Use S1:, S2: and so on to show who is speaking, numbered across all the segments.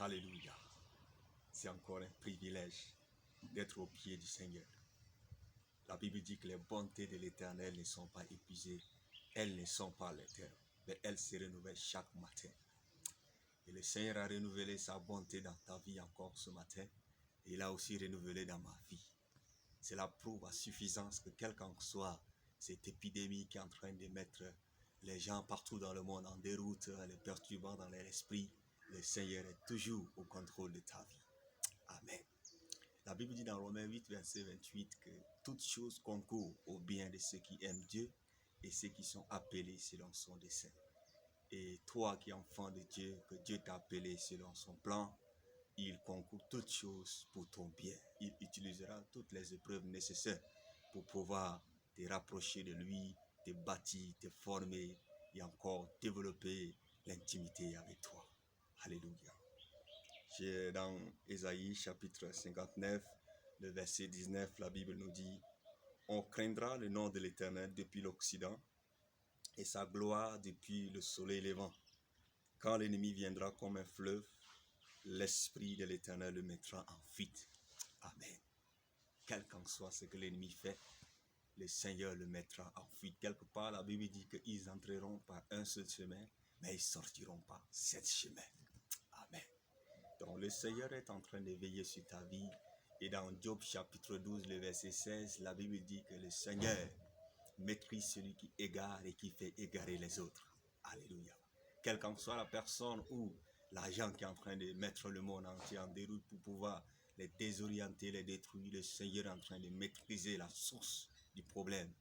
S1: Alléluia. C'est encore un privilège d'être au pied du Seigneur. La Bible dit que les bontés de l'Éternel ne sont pas épuisées. Elles ne sont pas l'éternel, mais elles se renouvellent chaque matin. Et le Seigneur a renouvelé sa bonté dans ta vie encore ce matin. Et il a aussi renouvelé dans ma vie. Cela prouve à suffisance que quelle qu'en soit cette épidémie qui est en train de mettre les gens partout dans le monde en déroute, les perturbant dans leur esprit, le Seigneur est toujours au contrôle de ta vie. Amen. La Bible dit dans Romains 8, verset 28 que toute chose concourt au bien de ceux qui aiment Dieu et ceux qui sont appelés selon son dessein. Et toi qui es enfant de Dieu, que Dieu t'a appelé selon son plan, il concourt toutes choses pour ton bien. Il utilisera toutes les épreuves nécessaires pour pouvoir te rapprocher de lui, te bâtir, te former et encore développer l'intimité avec toi. Alléluia. J'ai dans Ésaïe chapitre 59, le verset 19, la Bible nous dit « On craindra le nom de l'Éternel depuis l'Occident et sa gloire depuis le soleil levant. Quand l'ennemi viendra comme un fleuve, l'Esprit de l'Éternel le mettra en fuite. » Amen. Quel qu'en soit ce que l'ennemi fait, le Seigneur le mettra en fuite. Quelque part, la Bible dit qu'ils entreront par un seul chemin, mais ils ne sortiront pas 7 chemins. Amen. Donc le Seigneur est en train de veiller sur ta vie. Et dans Job chapitre 12, le verset 16, la Bible dit que le Seigneur maîtrise celui qui égare et qui fait égarer les autres. Alléluia. Quelle qu'en soit la personne ou l'agent qui est en train de mettre le monde entier en déroute pour pouvoir les désorienter, les détruire, le Seigneur est en train de maîtriser la source du problème.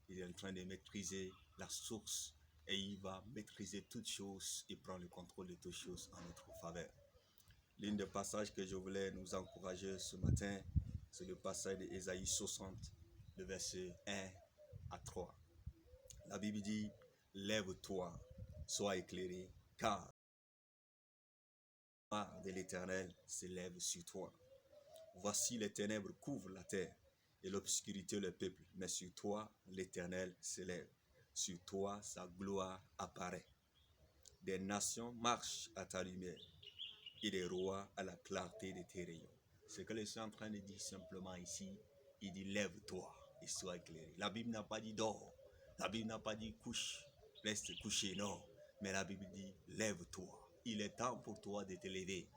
S1: Il est en train de maîtriser la source et il va maîtriser toutes choses et prendre le contrôle de toutes choses en notre faveur. L'un des passages que je voulais nous encourager ce matin, c'est le passage d'Ésaïe 60, le verset 1 à 3. La Bible dit « Lève-toi, sois éclairé, car la gloire de l'Éternel s'élève sur toi. Voici les ténèbres couvrent la terre et l'obscurité le peuple, mais sur toi l'Éternel s'élève. Sur toi sa gloire apparaît. Des nations marchent à ta lumière et des rois à la clarté de tes rayons. » Ce que je suis en train de dire simplement ici, il dit lève-toi et sois éclairé. La Bible n'a pas dit dors, la Bible n'a pas dit couche, reste couché, non. Mais la Bible dit lève-toi. Il est temps pour toi de te lever.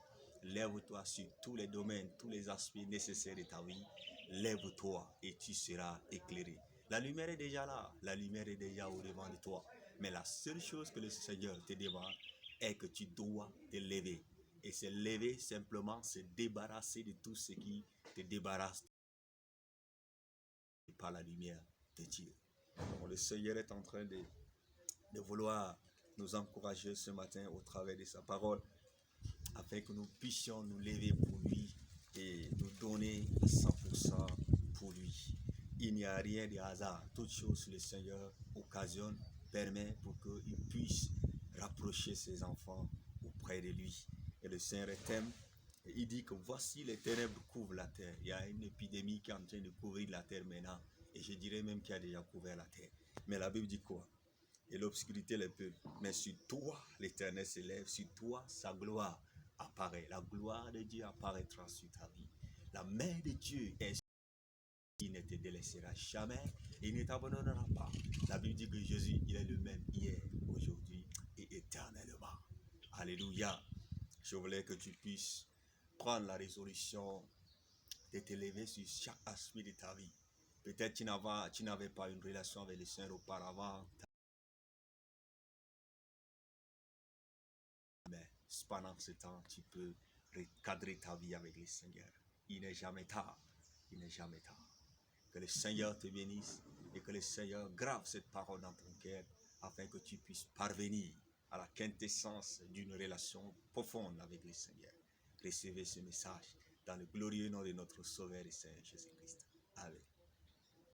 S1: Lève-toi sur tous les domaines, tous les aspects nécessaires de ta vie. Lève-toi et tu seras éclairé. La lumière est déjà là, la lumière est déjà au devant de toi. Mais la seule chose que le Seigneur te demande est que tu dois te lever. Et se lever simplement, se débarrasser de tout ce qui te débarrasse par la lumière de Dieu. Donc, le Seigneur est en train de vouloir nous encourager ce matin au travers de sa parole, afin que nous puissions nous lever pour lui et nous donner à 100% pour lui. Il n'y a rien de hasard. Toute chose le Seigneur occasionne, permet pour qu'il puisse rapprocher ses enfants auprès de lui. Et le Seigneur t'aime. Et il dit que voici les ténèbres couvrent la terre. Il y a une épidémie qui est en train de couvrir la terre maintenant. Et je dirais même qu'il a déjà couvert la terre. Mais la Bible dit quoi? Et l'obscurité les peuple. Mais sur toi, l'Éternel s'élève. Sur toi, sa gloire apparaît. La gloire de Dieu apparaîtra sur ta vie. La main de Dieu est. Il ne te délaissera jamais. Et il ne t'abandonnera pas. La Bible dit que Jésus, il est le même hier, aujourd'hui et éternellement. Alléluia. Je voulais que tu puisses prendre la résolution de te lever sur chaque aspect de ta vie. Peut-être tu n'avais pas une relation avec le Seigneur auparavant. Mais pendant ce temps, tu peux recadrer ta vie avec le Seigneur. Il n'est jamais tard. Il n'est jamais tard. Que le Seigneur te bénisse et que le Seigneur grave cette parole dans ton cœur afin que tu puisses parvenir à la quintessence d'une relation profonde avec le Seigneur. Recevez ce message dans le glorieux nom de notre Sauveur et Seigneur Jésus-Christ. Amen.